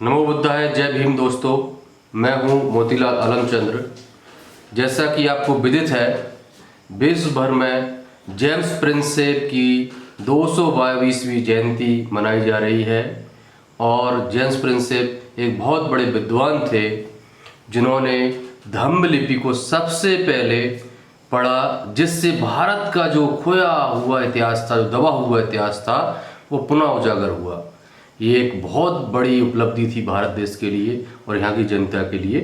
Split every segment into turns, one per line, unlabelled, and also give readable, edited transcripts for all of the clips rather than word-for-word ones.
नमो बुद्धाय। जय भीम दोस्तों, मैं हूं मोतीलाल आलमचंद्र। जैसा कि आपको विदित है, विश्व भर में जेम्स प्रिंसेप की 222वीं जयंती मनाई जा रही है। और जेम्स प्रिंसेप एक बहुत बड़े विद्वान थे जिन्होंने धम्म लिपि को सबसे पहले पढ़ा, जिससे भारत का जो खोया हुआ इतिहास था, जो दबा हुआ इतिहास था, वो पुनः उजागर हुआ। ये एक बहुत बड़ी उपलब्धि थी भारत देश के लिए और यहाँ की जनता के लिए।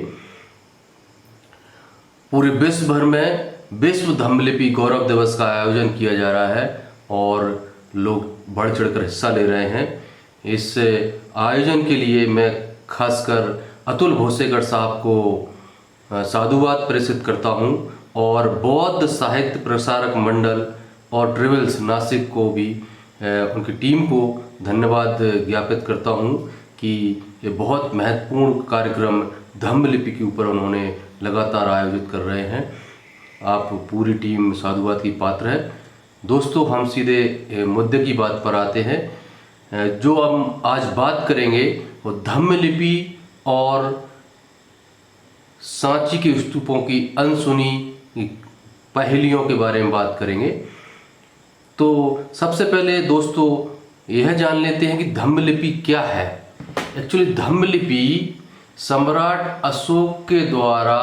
पूरे विश्व भर में विश्व धम्म लिपि गौरव दिवस का आयोजन किया जा रहा है और लोग बढ़ चढ़कर हिस्सा ले रहे हैं। इस आयोजन के लिए मैं खासकर अतुल भोसेकर साहब को साधुवाद प्रेषित करता हूं और बौद्ध साहित्य प्रसारक मंडल और ट्रेवल्स नासिक को भी, उनकी टीम को धन्यवाद ज्ञापित करता हूं कि ये बहुत महत्वपूर्ण कार्यक्रम धम्म लिपि के ऊपर उन्होंने लगातार आयोजित कर रहे हैं। आप पूरी टीम साधुवाद की पात्र है। दोस्तों, हम सीधे मुद्दे की बात पर आते हैं। जो हम आज बात करेंगे वो धम्म लिपि और सांची के स्तूपों की अनसुनी पहेलियों के बारे में बात करेंगे। तो सबसे पहले दोस्तों यह जान लेते हैं कि धम्म लिपि क्या है। एक्चुअली धम्म लिपि सम्राट अशोक के द्वारा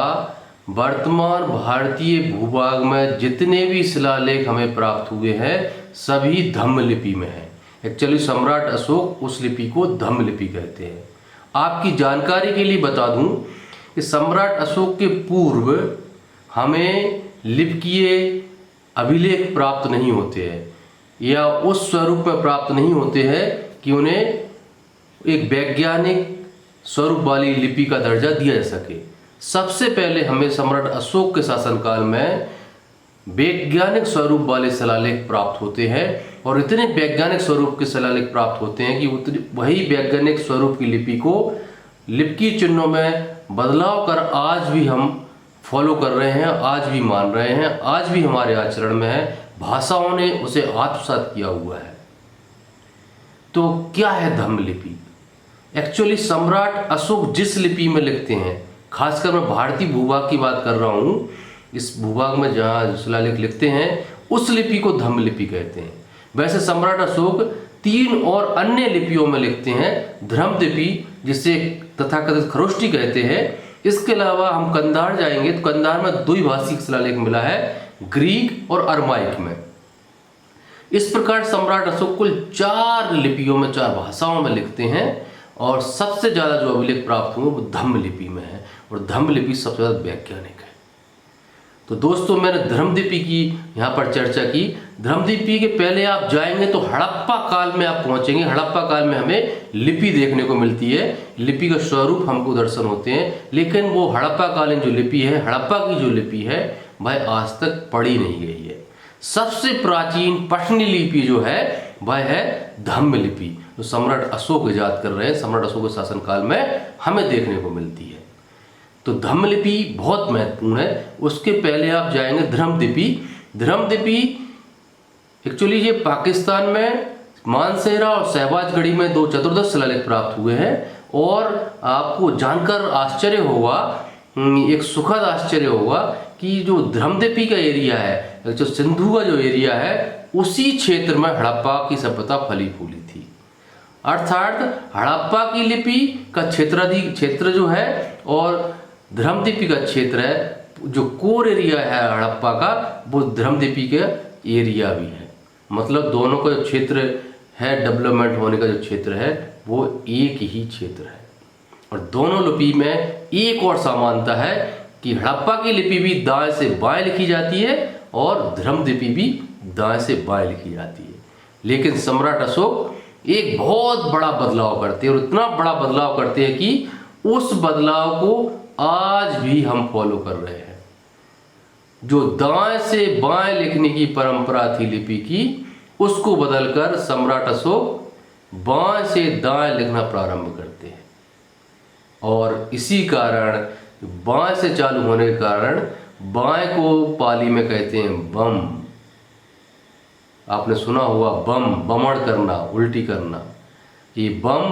वर्तमान भारतीय भूभाग में जितने भी शिलालेख हमें प्राप्त हुए हैं सभी धम्म लिपि में हैं। एक्चुअली सम्राट अशोक उस लिपि को धम्म लिपि कहते हैं। आपकी जानकारी के लिए बता दूं कि सम्राट अशोक के पूर्व हमें लिपिकीय अभिलेख प्राप्त नहीं होते हैं या उस स्वरूप में प्राप्त नहीं होते हैं कि उन्हें एक वैज्ञानिक स्वरूप वाली लिपि का दर्जा दिया जा सके। सबसे पहले हमें सम्राट अशोक के शासनकाल में वैज्ञानिक स्वरूप वाले शिलालेख प्राप्त होते हैं और इतने वैज्ञानिक स्वरूप के शिलालेख प्राप्त होते हैं कि वही वैज्ञानिक स्वरूप की लिपि को लिपिकीय चिन्हों में बदलाव कर आज भी हम फॉलो कर रहे हैं, आज भी मान रहे हैं, आज भी हमारे आचरण में है। भाषाओं ने उसे आत्मसात किया हुआ है। तो क्या है धम्म लिपि? एक्चुअली सम्राट अशोक जिस लिपि में लिखते हैं, खासकर मैं भारतीय भूभाग की बात कर रहा हूँ, इस भूभाग में जहाँ शिलालेख लिखते हैं उस लिपि को धम्म लिपि कहते हैं। वैसे सम्राट अशोक 3 और अन्य लिपियों में लिखते हैं। धम्म लिपि, जिसे तथाकथित खरोष्टी कहते हैं। इसके अलावा हम कंधार जाएंगे तो कंधार में द्विभाषिक शिलालेख मिला है, ग्रीक और अरमाइक में। इस प्रकार सम्राट अशोक कुल 4 लिपियों में, 4 भाषाओं में लिखते हैं और सबसे ज्यादा जो अभिलेख प्राप्त हुए वो धम्म लिपि में है और धम्म लिपि सबसे ज्यादा वैज्ञानिक है। तो दोस्तों, मैंने धम्म लिपि की यहाँ पर चर्चा की। धम्म लिपि के पहले आप जाएंगे तो हड़प्पा काल में आप पहुंचेंगे। हड़प्पा काल में हमें लिपि देखने को मिलती है, लिपि का स्वरूप हमको दर्शन होते हैं। लेकिन वो हड़प्पा कालीन जो लिपि है, हड़प्पा की जो लिपि है, वह आज तक पढ़ी नहीं गई है। सबसे प्राचीन पठनीय लिपि जो है वह है धम्म लिपि, जो सम्राट अशोक इजाद कर रहे हैं, सम्राट अशोक के शासनकाल में हमें देखने को मिलती है। तो धम्म लिपि बहुत महत्वपूर्ण है। उसके पहले आप जाएंगे धम्म लिपि। धम्म लिपि एक्चुअली ये पाकिस्तान में मानसेरा और शहबाजगढ़ी में 2 चतुर्दश शिलालेख प्राप्त हुए हैं। और आपको जानकर आश्चर्य होगा, एक सुखद आश्चर्य होगा कि जो धम्म लिपि का एरिया है, जो सिंधु का जो एरिया है, उसी क्षेत्र में हड़प्पा की सभ्यता फली फूली थी। अर्थात हड़प्पा की लिपि का क्षेत्र जो है और धम्म लिपि का क्षेत्र है, जो कोर एरिया है हड़प्पा का, वो धम्म लिपि का एरिया भी है। मतलब दोनों का जो क्षेत्र है, डेवलपमेंट होने का जो क्षेत्र है, वो एक ही क्षेत्र है। और दोनों लिपि में एक और समानता है कि हड़प्पा की लिपि भी दाएं से बाएं लिखी जाती है और धम्म लिपि भी दाएं से बाएं लिखी जाती है। लेकिन सम्राट अशोक एक बहुत बड़ा बदलाव करते हैं और इतना बड़ा बदलाव करते हैं कि उस बदलाव को आज भी हम फॉलो कर रहे हैं। जो दाएं से बाएं लिखने की परंपरा थी लिपि की, उसको बदलकर सम्राट अशोक बाएं से दाएं लिखना प्रारंभ करते हैं। और इसी कारण बाएं से चालू होने के कारण बाएं को पाली में कहते हैं बम। आपने सुना होगा बम, बमड़ करना, उल्टी करना। ये बम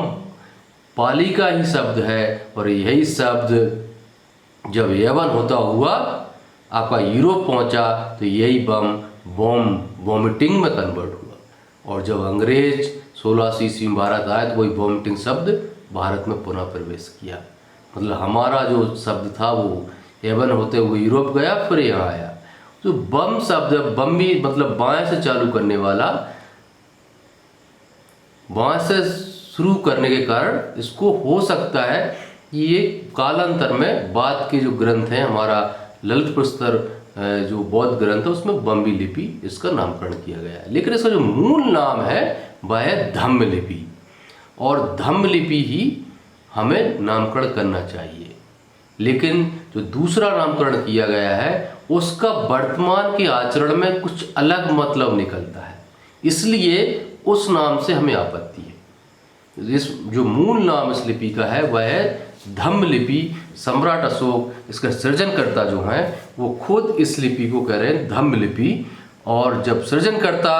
पाली का ही शब्द है, और यही शब्द जब यवन होता हुआ आपका यूरोप पहुंचा तो यही वॉमिटिंग में कन्वर्ट हुआ, और जब अंग्रेज 1600 ईस्वी में भारत आए तो वही वॉमिटिंग शब्द भारत में पुनः प्रवेश किया। मतलब हमारा जो शब्द था वो यवन होते हुए यूरोप गया, फिर यहाँ आया। तो बम शब्द, बम भी मतलब बाएं से चालू करने वाला, बाएं से शुरू करने के कारण इसको हो सकता है कि ये कालांतर में बाद के जो ग्रंथ हैं, हमारा ललित प्रस्तर जो बौद्ध ग्रंथ है उसमें बम्बी लिपि इसका नामकरण किया गया है। लेकिन इसका जो मूल नाम है वह है धम्म लिपि, और धम्म लिपि ही हमें नामकरण करना चाहिए। लेकिन जो दूसरा नामकरण किया गया है उसका वर्तमान के आचरण में कुछ अलग मतलब निकलता है, इसलिए उस नाम से हमें आपत्ति है। इस जो मूल नाम इस लिपि का है वह है धम्म लिपि। सम्राट अशोक इसका सृजनकर्ता जो हैं वो खुद इस लिपि को कह रहे हैं धम्म लिपि, और जब सृजनकर्ता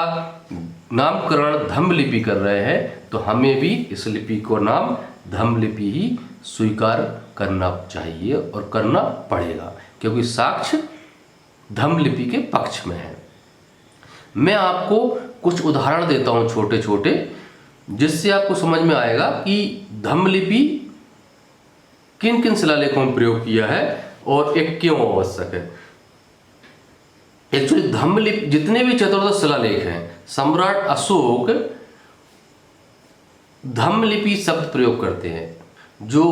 नामकरण धम्म लिपि कर रहे हैं तो हमें भी इस लिपि को नाम धम्म लिपि ही स्वीकार करना चाहिए और करना पड़ेगा, क्योंकि साक्ष्य धम्म लिपि के पक्ष में है। मैं आपको कुछ उदाहरण देता हूं छोटे छोटे, जिससे आपको समझ में आएगा कि धम्म लिपि किन किन शिलालेखों में प्रयोग किया है और एक क्यों आवश्यक है। एक्चुअली धम्म लिपि जितने भी चतुर्दश शिलालेख हैं, सम्राट अशोक धम्म लिपि शब्द प्रयोग करते हैं। जो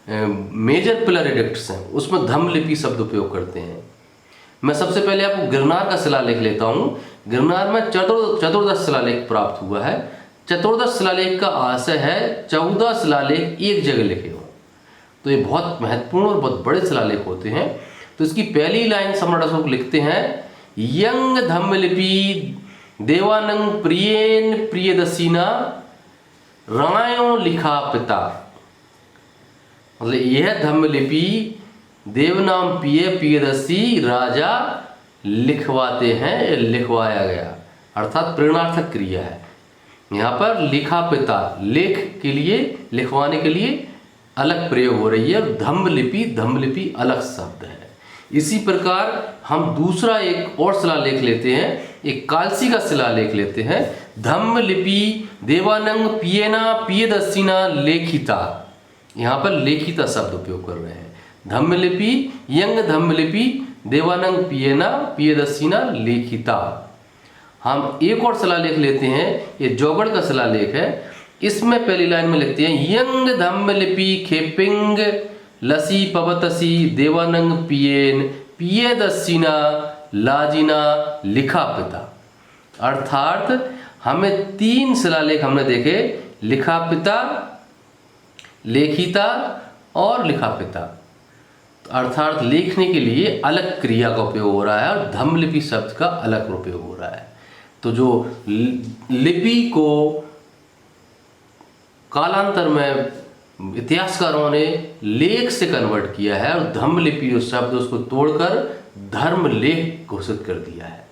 मेजर पिलर एडिक्ट्स हैं उसमें धम्म लिपि शब्द उपयोग करते हैं। मैं सबसे पहले आपको गिरनार का शिलालेख लेता हूं। गिरनार में चतुर्दश शिलालेख प्राप्त हुआ है। चतुर्दश शिलालेख का आशय है 14 शिलालेख एक जगह लिखे हो, तो ये बहुत महत्वपूर्ण और बहुत बड़े शिलालेख होते हैं। तो इसकी पहली लाइन सम्राट अशोक लिखते हैं, यंग धम्म लिपि देवानंग प्रियेन प्रियदसीना रायो लिखा पिता। मतलब यह धम्म लिपि देवनाम प्रियदसी राजा लिखवाते हैं, लिखवाया गया, अर्थात प्रेरणार्थक क्रिया है। यहाँ पर लिखा पिता, लेख के लिए, लिखवाने के लिए अलग प्रयोग हो रही है, और धम्म लिपि अलग शब्द है। इसी प्रकार हम दूसरा एक और शिलालेख लेते हैं, एक कालसी का शिलालेख लेते हैं, धम्म लिपि देवानंग पियेना पियदसीना लेखिता। यहाँ पर लेखिता शब्द उपयोग कर रहे हैं। धम्म लिपि यंग धम्म लिपि देवानंग पियेना पियदसीना लेखिता। हम एक और शिलालेख लेते हैं, ये जौगढ़ का शिलालेख है। इसमें पहली लाइन में लिखते हैं, यंग धम्म लिपि खेपिंग लसी पवतसी देवानंग पियेन पियदसीना लाजिना लिखा पिता। अर्थात हमें 3 शिलालेख हमने देखे, लिखा पिता, लेखिता और लिखा पिता। अर्थात लिखने के लिए अलग क्रिया का उपयोग हो रहा है और धम्म लिपि शब्द का अलग उपयोग हो रहा है। तो जो लिपि को कालांतर में इतिहासकारों ने लेख से कन्वर्ट किया है, और धम्म लिपि उस शब्द उसको तोड़कर धर्म लेख घोषित कर दिया है।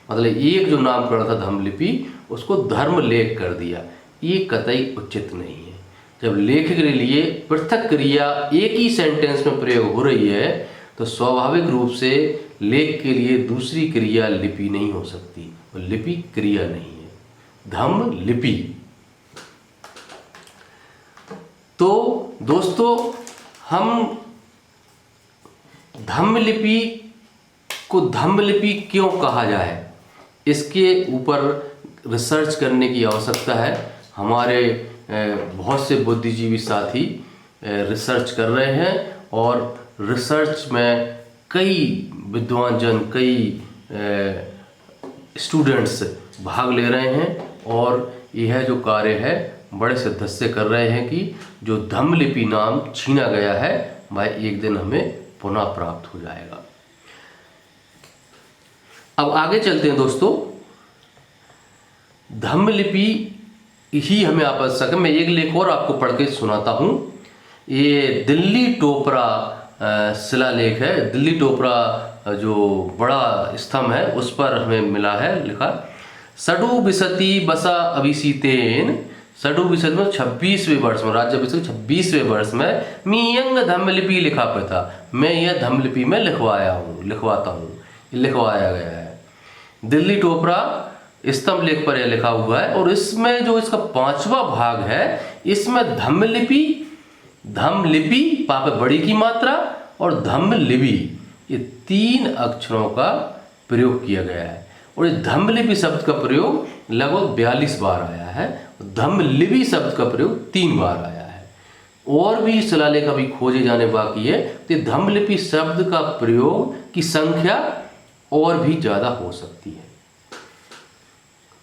मतलब एक जो नामकरण था धम्म लिपि उसको धर्म लेख कर दिया, ये कतई उचित नहीं है। जब लेख के लिए पृथक क्रिया एक ही सेंटेंस में प्रयोग हो रही है तो स्वाभाविक रूप से लेख के लिए दूसरी क्रिया लिपि नहीं हो सकती, और लिपि क्रिया नहीं है, धम्म लिपि। तो दोस्तों, हम धम्म लिपि को धम्म लिपि क्यों कहा जाए, इसके ऊपर रिसर्च करने की आवश्यकता है। हमारे बहुत से बुद्धिजीवी साथी रिसर्च कर रहे हैं, और रिसर्च में कई विद्वान जन, कई स्टूडेंट्स भाग ले रहे हैं, और यह जो कार्य है बड़े शिद्दत से कर रहे हैं कि जो धम्म लिपि नाम छीना गया है वह एक दिन हमें पुनः प्राप्त हो जाएगा। अब आगे चलते हैं दोस्तों। धम्म लिपि ही हमें आवश्यक है। मैं एक लेख और आपको पढ़ के सुनाता हूँ। ये दिल्ली टोपरा शिलालेख है। दिल्ली टोपरा जो बड़ा स्तंभ है उस पर हमें मिला है, लिखा, सडु बिसति बसा अभिसीतेन षडुविशद में 26वें वर्ष में, राज्याभिषेक 26वें वर्ष में मियंग धम्म लिपि लिखा था। मैं यह धम्म लिपि में लिखवाता हूँ, लिखवाया गया है। दिल्ली टोपरा स्तंभ लेख पर यह लिखा हुआ है। और इसमें जो इसका 5वां भाग है, इसमें धम्म लिपि पापे बड़ी की मात्रा और धम्म लिपि, ये 3 अक्षरों का प्रयोग किया गया है। और इस धम्म लिपि शब्द का प्रयोग लगभग 42 बार आया है। धम्म लिपि शब्द का प्रयोग 3 बार आया है। और भी शिलालेख अभी खोजे जाने बाकी है, तो धम्म लिपि शब्द का प्रयोग की संख्या और भी ज्यादा हो सकती है।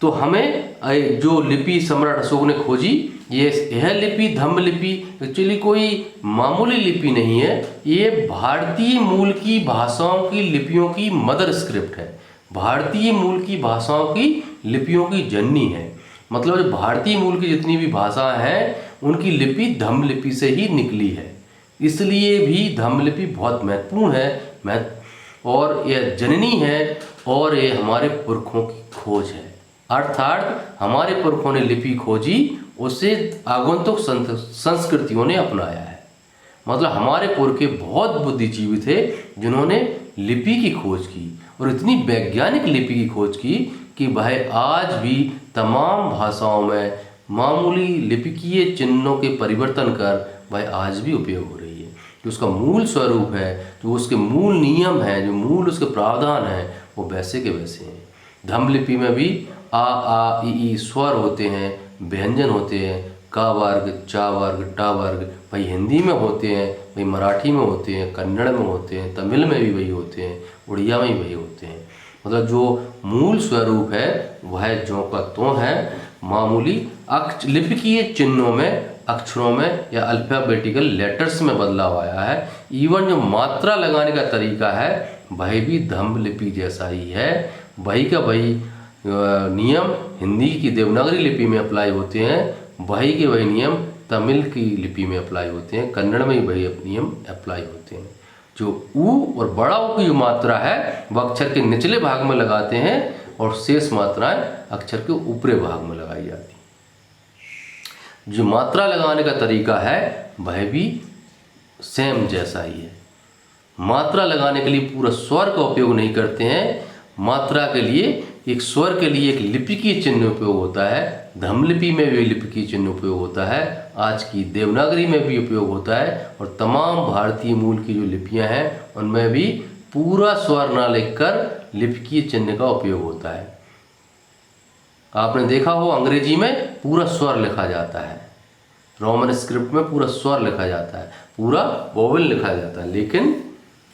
तो हमें जो लिपि सम्राट अशोक ने खोजी, यह लिपि धम्म लिपि एक्चुअली कोई मामूली लिपि नहीं है। ये भारतीय मूल की भाषाओं की लिपियों की मदर स्क्रिप्ट है। भारतीय मूल की भाषाओं की लिपियों की जननी है। मतलब जो भारतीय मूल की जितनी भी भाषा हैं, उनकी लिपि धम्म लिपि से ही निकली है। इसलिए भी धम्म लिपि बहुत महत्वपूर्ण है, और यह जननी है, और ये हमारे पुरखों की खोज है। अर्थात हमारे पुरखों ने लिपि खोजी, उसे आगंतुक संस्कृतियों ने अपनाया है। मतलब हमारे पुरखे बहुत बुद्धिजीवी थे, जिन्होंने लिपि की खोज की, और इतनी वैज्ञानिक लिपि की खोज की कि भाई आज भी तमाम भाषाओं में मामूली लिपिकीय चिन्हों के परिवर्तन कर भाई आज भी उपयोग हो रही है। जो उसका मूल स्वरूप है, जो उसके मूल नियम है, जो मूल उसके प्रावधान है, वो वैसे के वैसे हैं। धम्म लिपि में भी आ ई स्वर होते हैं, व्यंजन होते हैं, का वर्ग, चा वर्ग, टा वर्ग, भाई हिंदी में होते हैं, भाई मराठी में होते हैं, कन्नड़ में होते हैं, तमिल में भी वही होते हैं, उड़िया में भी वही होते हैं। मतलब जो मूल स्वरूप है वह ज्यों का त्यों है। मामूली लिपिकीय चिन्हों में, अक्षरों में या अल्फाबेटिकल लेटर्स में बदलाव आया है। इवन जो मात्रा लगाने का तरीका है वह भी धम्म लिपि जैसा ही है। वही का वही नियम हिंदी की देवनागरी लिपि में अप्लाई होते हैं, वही के वही नियम तमिल की लिपि में अप्लाई होते हैं, कन्नड़ में भी वही नियम अप्लाई होते हैं। जो ऊ और बड़ा ऊ की जो मात्रा है वह अक्षर के निचले भाग में लगाते हैं, और शेष मात्राएं अक्षर के ऊपरी भाग में लगाई जाती हैं। जो मात्रा लगाने का तरीका है वह भी सेम जैसा ही है। मात्रा लगाने के लिए पूरा स्वर का उपयोग नहीं करते हैं। मात्रा के लिए एक स्वर के लिए एक लिपिकीय चिन्ह उपयोग होता है। धम्म लिपि में भी लिपिकीय चिन्ह उपयोग होता है, आज की देवनागरी में भी उपयोग होता है, और तमाम भारतीय मूल की जो लिपियां हैं उनमें भी पूरा स्वर ना लिखकर लिपिकीय चिन्ह का उपयोग होता है। आपने देखा हो अंग्रेजी में पूरा स्वर लिखा जाता है, रोमन स्क्रिप्ट में पूरा स्वर लिखा जाता है, पूरा वोवेल लिखा जाता है, लेकिन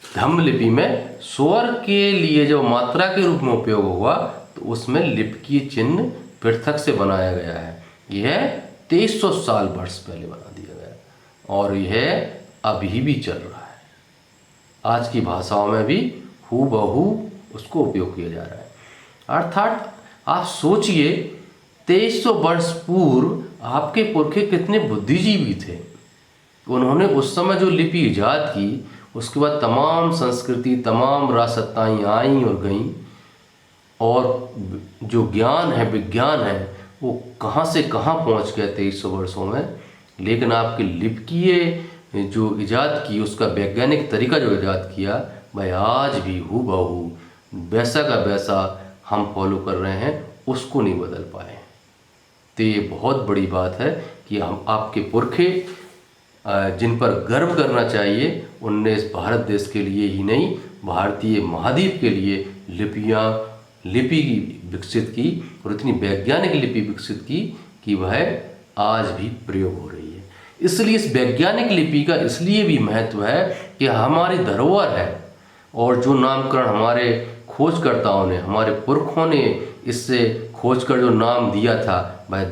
धम्म लिपि में स्वर के लिए जो मात्रा के रूप में उपयोग होगा तो उसमें लिपिकीय चिन्ह पृथक से बनाया गया है। यह 2300 साल वर्ष पहले बना दिया गया, और यह अभी भी चल रहा है। आज की भाषाओं में भी हूबहू उसको उपयोग किया जा रहा है। अर्थात आप सोचिए 2300 वर्ष पूर्व आपके पुरखे कितने बुद्धिजीवी थे। उन्होंने उस समय जो लिपि ईजाद की, उसके बाद तमाम संस्कृति, तमाम राजसत्ताएं आई और गईं, और जो ज्ञान है, विज्ञान है, वो कहाँ से कहाँ पहुँच गया 2300 वर्षों में। लेकिन आपके लिपिकीय जो ईजाद की, उसका वैज्ञानिक तरीका जो ईजाद किया, भाई आज भी हूबहू वैसा का वैसा हम फॉलो कर रहे हैं, उसको नहीं बदल पाए। तो ये बहुत बड़ी बात है कि हम आपके पुरखे जिन पर गर्व करना चाहिए, उनने इस भारत देश के लिए ही नहीं, भारतीय महाद्वीप के लिए लिपि विकसित की, और इतनी वैज्ञानिक लिपि विकसित की कि वह आज भी प्रयोग हो रही है। इसलिए इस वैज्ञानिक लिपि का इसलिए भी महत्व है कि हमारी धरोहर है, और जो नामकरण हमारे खोजकर्ताओं ने, हमारे पुरखों ने इससे खोज कर जो नाम दिया था वह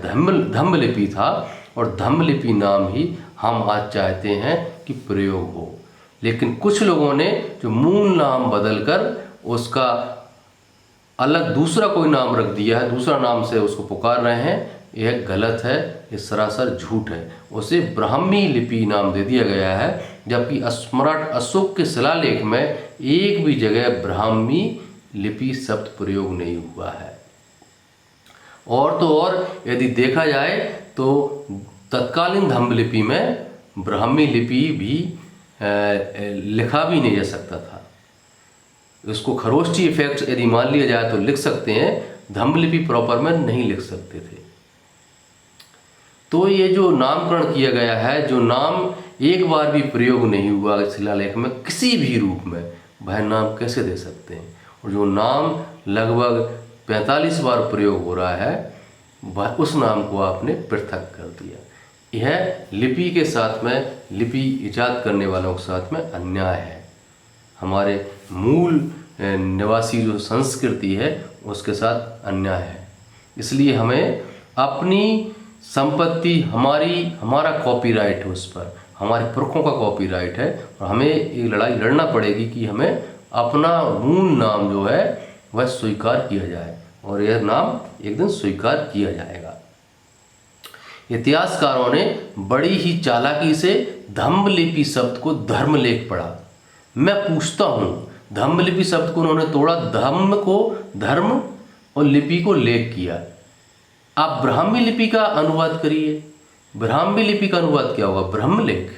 धम्म लिपि था, और धम्म लिपि नाम ही हम आज चाहते हैं कि प्रयोग हो। लेकिन कुछ लोगों ने जो मूल नाम बदलकर उसका अलग दूसरा कोई नाम रख दिया है, दूसरा नाम से उसको पुकार रहे हैं, यह गलत है, ये सरासर झूठ है। उसे ब्राह्मी लिपि नाम दे दिया गया है, जबकि सम्राट अशोक के शिलालेख में एक भी जगह ब्राह्मी लिपि शब्द प्रयोग नहीं हुआ है। और तो और यदि देखा जाए तो तत्कालीन धम्म लिपि में ब्राह्मी लिपि भी लिखा भी नहीं जा सकता था। इसको खरोष्टी इफेक्ट यदि मान लिया जाए तो लिख सकते हैं, धम्म लिपि प्रॉपर में नहीं लिख सकते थे। तो ये जो नामकरण किया गया है, जो नाम एक बार भी प्रयोग नहीं हुआ शिलालेख में किसी भी रूप में, वह नाम कैसे दे सकते हैं? और जो नाम लगभग 45 बार प्रयोग हो रहा है, वह उस नाम को आपने पृथक कर दिया। यह लिपि के साथ में, लिपि इजाद करने वालों के साथ में अन्याय है। हमारे मूल निवासी जो संस्कृति है उसके साथ अन्याय है। इसलिए हमें अपनी संपत्ति, हमारा कॉपीराइट है, उस पर हमारे पुरखों का कॉपीराइट है, और हमें ये लड़ाई लड़ना पड़ेगी कि हमें अपना मूल नाम जो है वह स्वीकार किया जाए, और यह नाम एक दिन स्वीकार किया जाएगा। इतिहासकारों ने बड़ी ही चालाकी से धम्म लिपि शब्द को धर्मलेख पढ़ा। मैं पूछता हूँ, धम्म लिपि शब्द को उन्होंने तोड़ा, धम्म को धर्म और लिपि को लेख किया। आप ब्राह्मी लिपि का अनुवाद करिए, ब्राह्मी लिपि का अनुवाद क्या होगा? ब्रह्मलेख।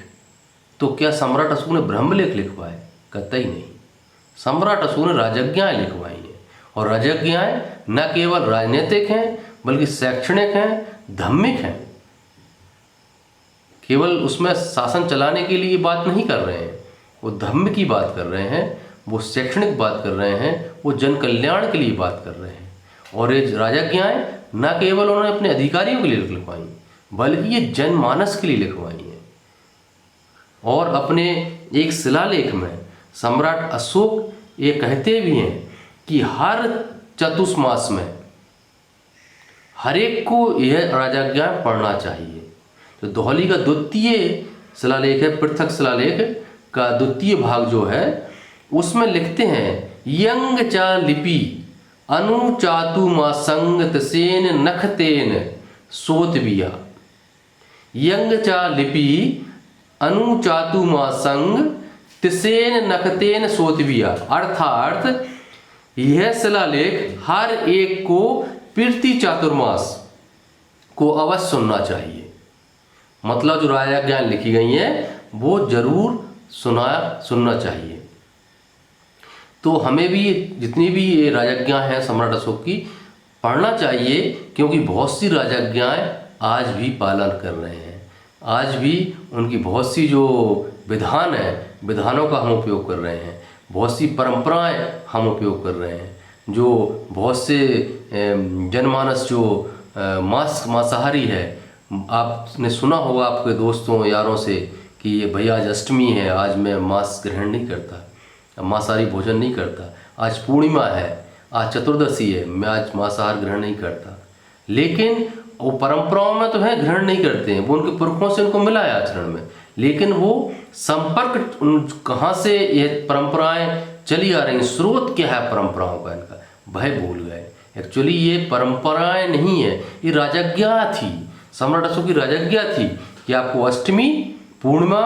तो क्या सम्राट अशोक ने ब्रह्मलेख लिखवाए? कतई नहीं। सम्राट अशोक ने राजज्ञाएं लिखवाई हैं, और राजज्ञाएं न केवल राजनीतिक हैं बल्कि शैक्षणिक हैं, धार्मिक हैं। केवल उसमें शासन चलाने के लिए बात नहीं कर रहे हैं, वो धर्म की बात कर रहे हैं, वो शैक्षणिक बात कर रहे हैं, वो जन कल्याण के लिए बात कर रहे हैं। और ये राजज्ञाएं न केवल उन्होंने अपने अधिकारियों के लिए लिखवाई, बल्कि ये जनमानस के लिए लिखवाई हैं। और अपने एक शिलालेख में सम्राट अशोक ये कहते भी हैं कि हर चतुर्मास में हर एक को यह राजज्ञाएं पढ़ना चाहिए। तो दोहली का द्वितीय शिलालेख है, पृथक शिलालेख का द्वितीय भाग जो है, उसमें लिखते हैं, यंग चा लिपि अनुचातुमासंग तसेन नखतेन सोतबिया। यंग चा लिपि अनुचातुमासंग तिसेन नखतेन सोतबिया। अर्थात यह शिलालेख हर एक को प्रति चातुर्मास को अवश्य सुनना चाहिए। मतलब जो राजज्ञाएं लिखी गई हैं वो जरूर सुनना चाहिए। तो हमें भी जितनी भी ये राजज्ञाएं हैं सम्राट अशोक की पढ़ना चाहिए, क्योंकि बहुत सी राजज्ञाएं आज भी पालन कर रहे हैं। आज भी उनकी बहुत सी जो विधान है, विधानों का हम उपयोग कर रहे हैं, बहुत सी परंपराएं हम उपयोग कर रहे हैं। जो बहुत से जनमानस जो मांसाहारी है, आपने सुना होगा आपके दोस्तों यारों से कि ये भैया आज अष्टमी है, आज मैं मांस ग्रहण नहीं करता, मांसाहारी भोजन नहीं करता, आज पूर्णिमा है, आज चतुर्दशी है, मैं आज मांसाहार ग्रहण नहीं करता। लेकिन वो परंपराओं में तो है ग्रहण नहीं करते हैं, वो उनके पुरखों से उनको मिला है आचरण में, लेकिन वो संपर्क कहाँ से ये परंपराएं चली आ रही हैं, स्रोत क्या है परंपराओं का, इनका वह भूल गए। एक्चुअली ये परंपराएं नहीं है, ये राजज्ञा थी, सम्राट अशोक की राजज्ञा थी कि आपको अष्टमी, पूर्णिमा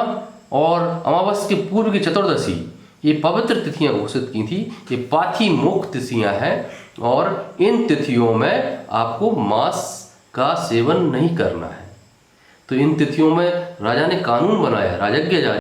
और अमावस्या के पूर्व की चतुर्दशी ये पवित्र तिथियां घोषित की थी। ये पाथी मुक्त तिथियां हैं, और इन तिथियों में आपको मांस का सेवन नहीं करना है। तो इन तिथियों में राजा ने कानून बनाया, राजज्ञा जारी